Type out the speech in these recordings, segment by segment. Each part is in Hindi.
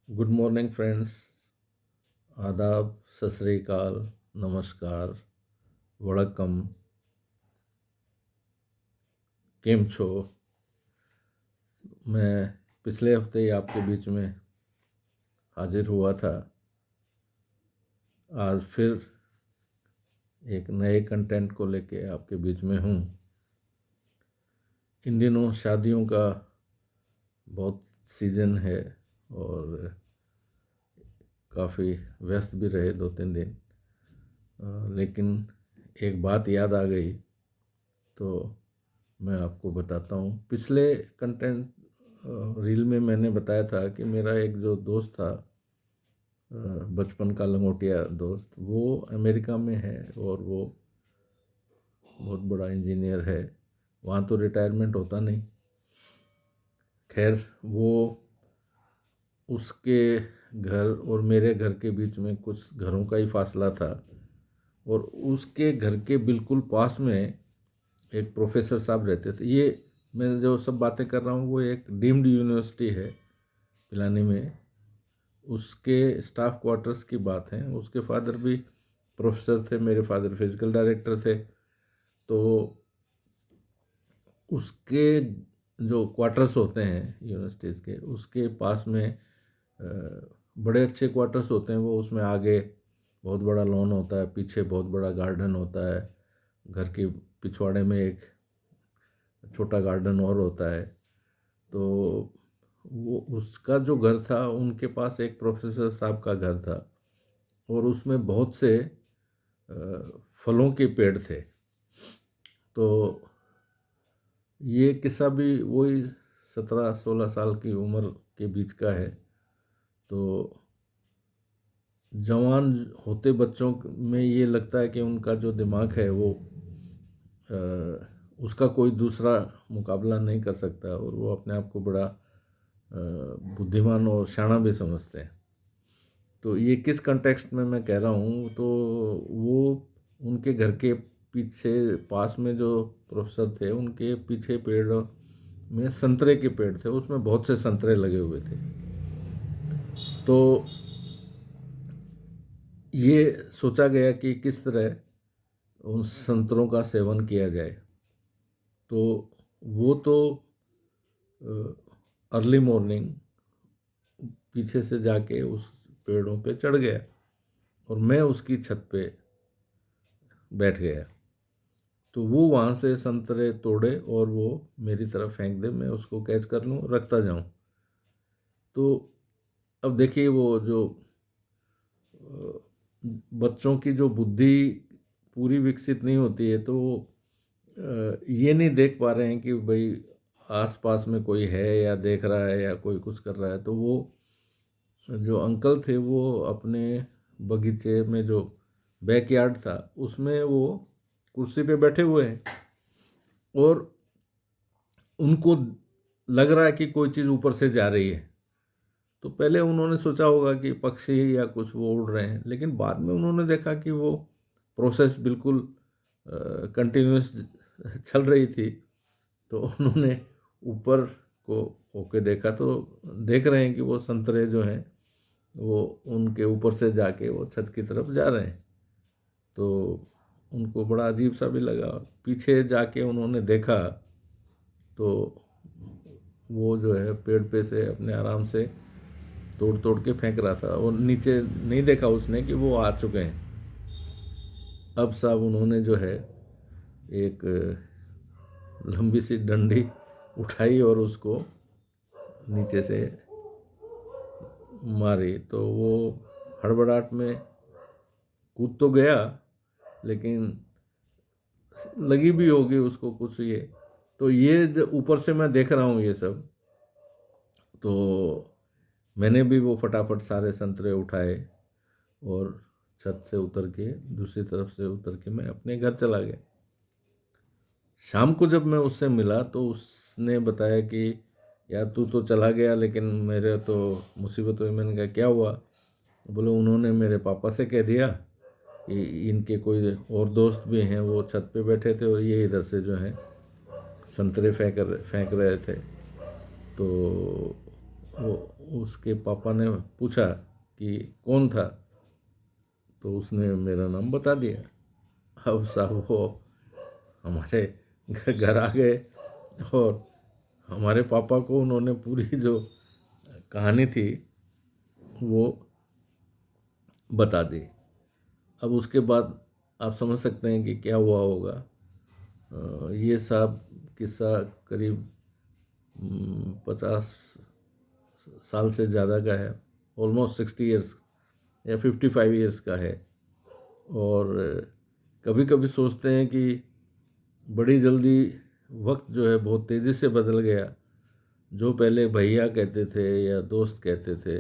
Good morning friends. आदाब, सत श्री अकाल, नमस्कार, वड़कम, केम छो। मैं पिछले हफ्ते ही आपके बीच में हाजिर हुआ था। आज फिर एक नए कंटेंट को लेके आपके बीच में हूँ। इन दिनों शादियों का बहुत सीज़न है और काफ़ी व्यस्त भी रहे 2-3 दिन। लेकिन एक बात याद आ गई तो मैं आपको बताता हूँ। पिछले कंटेंट रील में मैंने बताया था कि मेरा एक जो दोस्त था, बचपन का लंगोटिया दोस्त, वो अमेरिका में है और वो बहुत बड़ा इंजीनियर है। वहाँ तो रिटायरमेंट होता नहीं। खैर, वो उसके घर और मेरे घर के बीच में कुछ घरों का ही फासला था और उसके घर के बिल्कुल पास में एक प्रोफेसर साहब रहते थे। ये मैं जो सब बातें कर रहा हूँ वो एक डीम्ड यूनिवर्सिटी है पिलानी में। उसके स्टाफ क्वार्टर्स की बात है। उसके फादर भी प्रोफेसर थे, मेरे फादर फिजिकल डायरेक्टर थे। तो उसके जो क्वार्टर्स होते हैं यूनिवर्सिटीज़ के, उसके पास में बड़े अच्छे क्वार्टर्स होते हैं। वो उसमें आगे बहुत बड़ा लॉन होता है, पीछे बहुत बड़ा गार्डन होता है, घर के पिछवाड़े में एक छोटा गार्डन और होता है। तो वो उसका जो घर था, उनके पास एक प्रोफेसर साहब का घर था और उसमें बहुत से फलों के पेड़ थे। तो ये किस्सा भी वही 17-16 साल की उम्र के बीच का है। तो जवान होते बच्चों में ये लगता है कि उनका जो दिमाग है वो उसका कोई दूसरा मुकाबला नहीं कर सकता और वो अपने आप को बड़ा बुद्धिमान और शाना भी समझते हैं। तो ये किस कंटेक्स्ट में मैं कह रहा हूँ, तो वो उनके घर के पीछे पास में जो प्रोफेसर थे, उनके पीछे पेड़ में संतरे के पेड़ थे। उसमें बहुत से संतरे लगे हुए थे। तो ये सोचा गया कि किस तरह उन संतरों का सेवन किया जाए। तो वो तो अर्ली मॉर्निंग पीछे से जाके उस पेड़ों पे चढ़ गया और मैं उसकी छत पे बैठ गया। तो वो वहाँ से संतरे तोड़े और वो मेरी तरफ फेंक दे, मैं उसको कैच कर लूँ, रखता जाऊँ। तो अब देखिए, वो जो बच्चों की जो बुद्धि पूरी विकसित नहीं होती है, तो ये नहीं देख पा रहे हैं कि भाई आसपास में कोई है या देख रहा है या कोई कुछ कर रहा है। तो वो जो अंकल थे वो अपने बगीचे में जो बैकयार्ड था उसमें वो कुर्सी पे बैठे हुए हैं और उनको लग रहा है कि कोई चीज़ ऊपर से जा रही है। तो पहले उन्होंने सोचा होगा कि पक्षी या कुछ वो उड़ रहे हैं, लेकिन बाद में उन्होंने देखा कि वो प्रोसेस बिल्कुल कंटिन्यूस चल रही थी। तो उन्होंने ऊपर को होके देखा तो देख रहे हैं कि वो संतरे जो हैं वो उनके ऊपर से जाके वो छत की तरफ जा रहे हैं। तो उनको बड़ा अजीब सा भी लगा। पीछे जाके उन्होंने देखा तो वो जो है पेड़ पे से अपने आराम से तोड़ तोड़ के फेंक रहा था और नीचे नहीं देखा उसने कि वो आ चुके हैं। अब साहब उन्होंने जो है एक लंबी सी डंडी उठाई और उसको नीचे से मारी। तो वो हड़बड़ाहट में कूद तो गया, लेकिन लगी भी होगी उसको कुछ ये। तो ये जो ऊपर से मैं देख रहा हूँ ये सब, तो मैंने भी वो फटाफट सारे संतरे उठाए और छत से उतर के दूसरी तरफ से उतर के मैं अपने घर चला गया। शाम को जब मैं उससे मिला तो उसने बताया कि यार तू तो चला गया लेकिन मेरे तो मुसीबत हुई। मैंने कहा क्या हुआ? बोले उन्होंने मेरे पापा से कह दिया कि इनके कोई और दोस्त भी हैं, वो छत पे बैठे थे और ये इधर से जो है संतरे फेंक रहे थे। तो वो उसके पापा ने पूछा कि कौन था, तो उसने मेरा नाम बता दिया। अब साहब वो हमारे घर आ गए और हमारे पापा को उन्होंने पूरी जो कहानी थी वो बता दी। अब उसके बाद आप समझ सकते हैं कि क्या हुआ होगा। ये सब किस्सा करीब 50 साल से ज़्यादा का है, ऑलमोस्ट 60 ईयर्स या 55 ईयर्स का है। और कभी कभी सोचते हैं कि बड़ी जल्दी वक्त जो है बहुत तेज़ी से बदल गया। जो पहले भैया कहते थे या दोस्त कहते थे,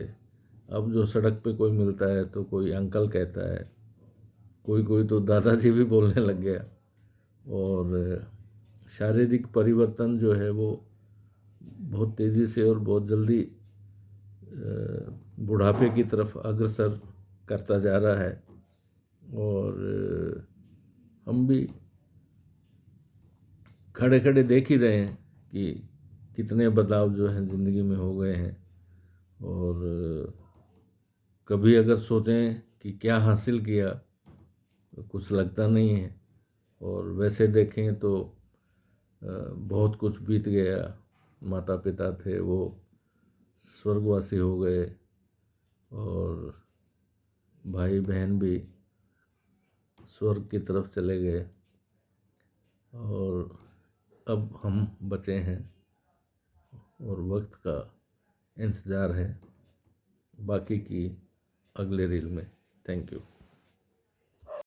अब जो सड़क पे कोई मिलता है तो कोई अंकल कहता है, कोई कोई तो दादाजी भी बोलने लग गया। और शारीरिक परिवर्तन जो है वो बहुत तेज़ी से और बहुत जल्दी बुढ़ापे की तरफ अग्रसर करता जा रहा है। और हम भी खड़े खड़े देख ही रहे हैं कि कितने बदलाव जो हैं ज़िंदगी में हो गए हैं। और कभी अगर सोचें कि क्या हासिल किया तो कुछ लगता नहीं है, और वैसे देखें तो बहुत कुछ बीत गया। माता पिता थे वो स्वर्गवासी हो गए, और भाई बहन भी स्वर्ग की तरफ चले गए, और अब हम बचे हैं और वक्त का इंतज़ार है बाकी की अगले रील में। Thank you.